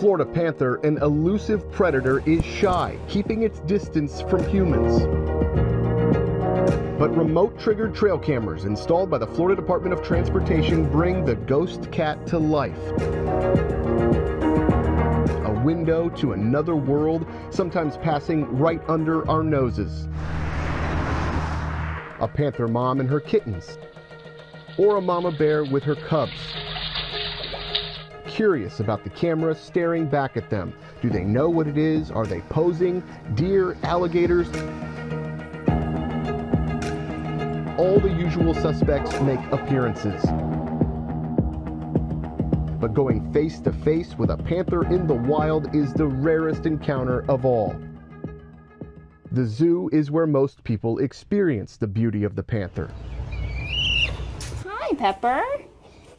Florida panther, an elusive predator, is shy, keeping its distance from humans. But remote-triggered trail cameras installed by the Florida Department of Transportation bring the ghost cat to life. A window to another world, sometimes passing right under our noses. A panther mom and her kittens, or a mama bear with her cubs. Curious about the camera staring back at them. Do they know what it is? Are they posing? Deer, alligators? All the usual suspects make appearances. But going face to face with a panther in the wild is the rarest encounter of all. The zoo is where most people experience the beauty of the panther. Hi, Pepper.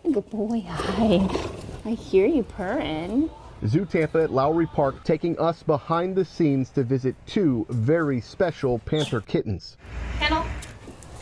Good boy, hi. I hear you purring. Zoo Tampa at Lowry Park taking us behind the scenes to visit two very special panther kittens. Kennel.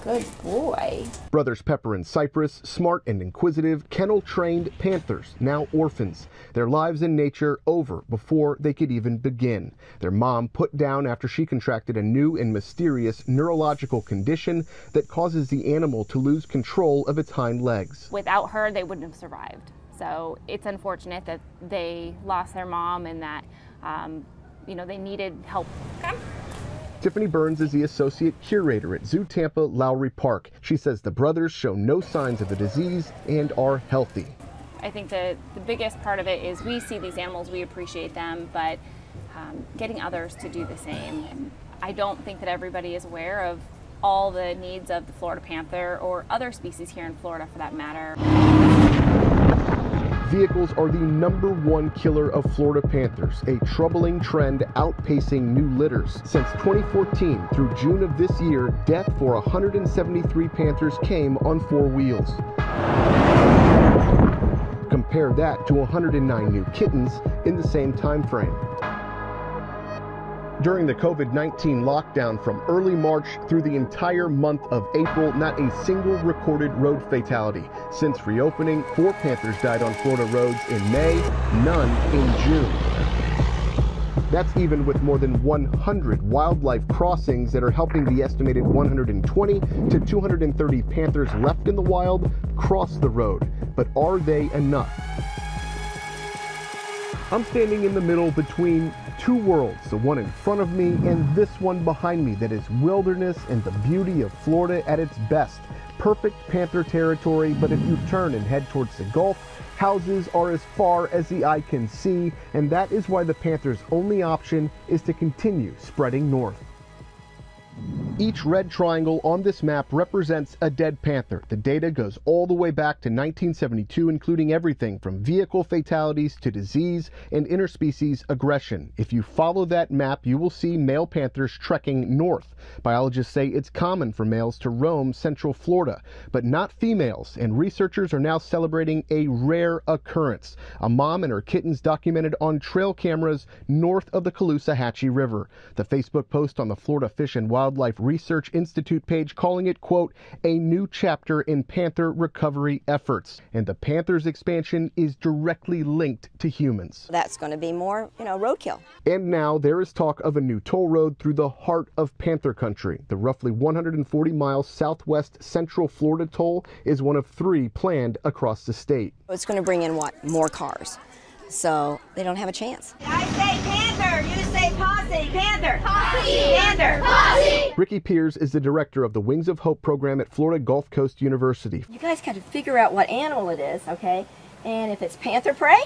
Good boy. Brothers Pepper and Cypress, smart and inquisitive, kennel-trained panthers, now orphans. Their lives in nature over before they could even begin. Their mom put down after she contracted a new and mysterious neurological condition that causes the animal to lose control of its hind legs. Without her, they wouldn't have survived. So it's unfortunate that they lost their mom and that, they needed help. Come. Tiffany Burns is the associate curator at Zoo Tampa Lowry Park. She says the brothers show no signs of the disease and are healthy. I think the biggest part of it is we see these animals, we appreciate them, but getting others to do the same. I don't think that everybody is aware of all the needs of the Florida panther or other species here in Florida for that matter. Vehicles are the #1 killer of Florida panthers, a troubling trend outpacing new litters. Since 2014 through June of this year, death for 173 panthers came on 4 wheels. Compare that to 109 new kittens in the same time frame. During the COVID-19 lockdown from early March through the entire month of April, not a single recorded road fatality. Since reopening, 4 panthers died on Florida roads in May, none in June. That's even with more than 100 wildlife crossings that are helping the estimated 120 to 230 panthers left in the wild cross the road. But are they enough? I'm standing in the middle between two worlds, the one in front of me and this one behind me that is wilderness and the beauty of Florida at its best. Perfect panther territory, but if you turn and head towards the Gulf, houses are as far as the eye can see, and that is why the panther's only option is to continue spreading north. Each red triangle on this map represents a dead panther. The data goes all the way back to 1972, including everything from vehicle fatalities to disease and interspecies aggression. If you follow that map, you will see male panthers trekking north. Biologists say it's common for males to roam central Florida, but not females, and researchers are now celebrating a rare occurrence. A mom and her kittens documented on trail cameras north of the Caloosahatchee River. The Facebook post on the Florida Fish and Wildlife Research Institute page calling it, quote, a new chapter in panther recovery efforts. And the panther's expansion is directly linked to humans. That's going to be more, roadkill. And now there is talk of a new toll road through the heart of panther country. The roughly 140-mile southwest central Florida toll is one of 3 planned across the state. It's going to bring in, more cars. So they don't have a chance. I say panther, you say posse. Panther, posse, panther, posse. Ricky Piers is the director of the Wings of Hope program at Florida Gulf Coast University. You guys got to figure out what animal it is, okay? And if it's panther prey,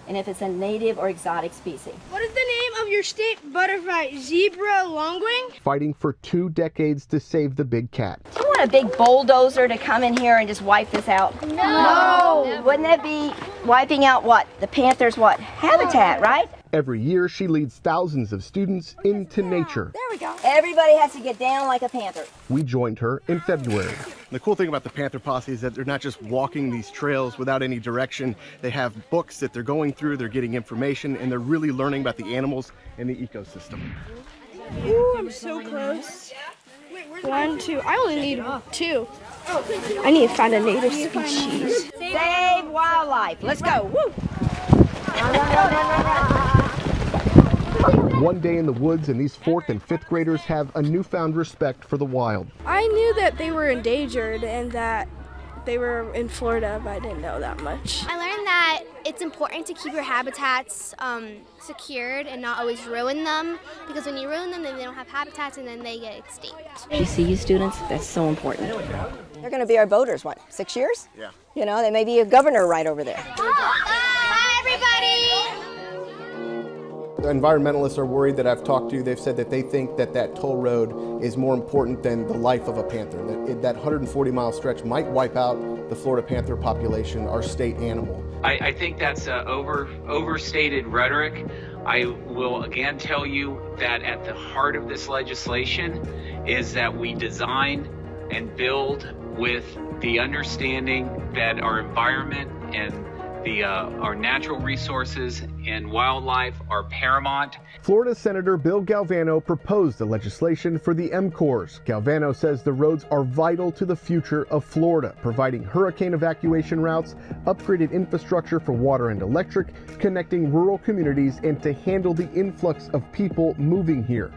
and if it's a native or exotic species. What is the name of your state butterfly? Zebra longwing? Fighting for 2 decades to save the big cat. Do you want a big bulldozer to come in here and just wipe this out? No! Wouldn't that be wiping out what? The panther's habitat, right? Every year, she leads thousands of students into nature. There we go. Everybody has to get down like a panther. We joined her in February. The cool thing about the Panther Posse is that they're not just walking these trails without any direction. They have books that they're going through, they're getting information, and they're really learning about the animals and the ecosystem. Ooh, I'm so close. 1, 2. I only need 2. I need to find a native species. Save wildlife. Let's go. Woo! One day in the woods, and these 4th and 5th graders have a newfound respect for the wild. I knew that they were endangered and that they were in Florida, but I didn't know that much. I learned that it's important to keep your habitats secured and not always ruin them, because when you ruin them, then they don't have habitats and then they get extinct. GCU students, that's so important. They're going to be our voters, what, 6 years? Yeah. You know, they may be a governor right over there. Bye, everybody! The environmentalists are worried that I've talked to. They've said that they think that that toll road is more important than the life of a panther. That 140-mile stretch might wipe out the Florida panther population, our state animal. I think that's overstated rhetoric. I will again tell you that at the heart of this legislation is that we design and build with the understanding that our environment and our natural resources and wildlife are paramount. Florida Senator Bill Galvano proposed the legislation for the MCORs. Galvano says the roads are vital to the future of Florida, providing hurricane evacuation routes, upgraded infrastructure for water and electric, connecting rural communities, and to handle the influx of people moving here.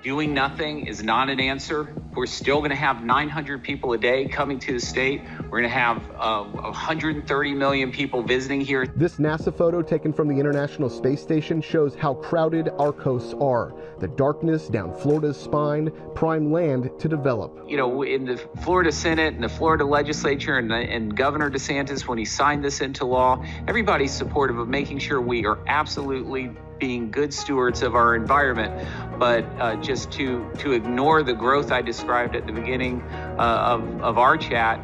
Doing nothing is not an answer. We're still going to have 900 people a day coming to the state. We're going to have 130 million people visiting here. This NASA photo taken from the International Space Station shows how crowded our coasts are. The darkness down Florida's spine, prime land to develop. You know, in the Florida Senate and the Florida legislature and Governor DeSantis, when he signed this into law, everybody's supportive of making sure we are absolutely being good stewards of our environment, but just to ignore the growth I described at the beginning of our chat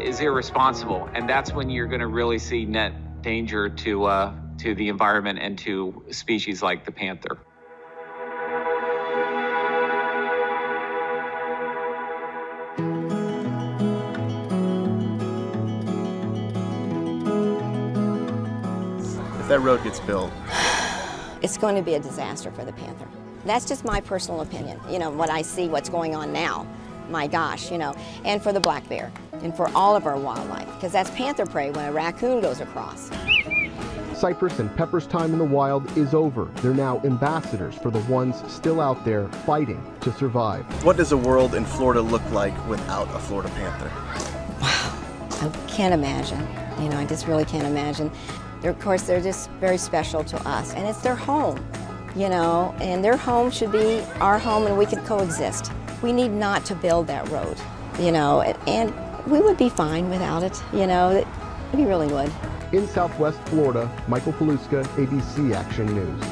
is irresponsible, and that's when you're going to really see net danger to the environment and to species like the panther. If that road gets built, It's going to be a disaster for the panther. That's just my personal opinion. You know, what I see, what's going on now, my gosh, you know, and for the black bear and for all of our wildlife, because that's panther prey when a raccoon goes across. Cypress and Pepper's time in the wild is over. They're now ambassadors for the ones still out there fighting to survive. what does a world in Florida look like without a Florida panther? I can't imagine. You know, I just really can't imagine. Of course, they're just very special to us, and it's their home, you know, and their home should be our home, and we can coexist. We need not to build that road, you know, and we would be fine without it, you know, we really would. In Southwest Florida, Michael Paluska, ABC Action News.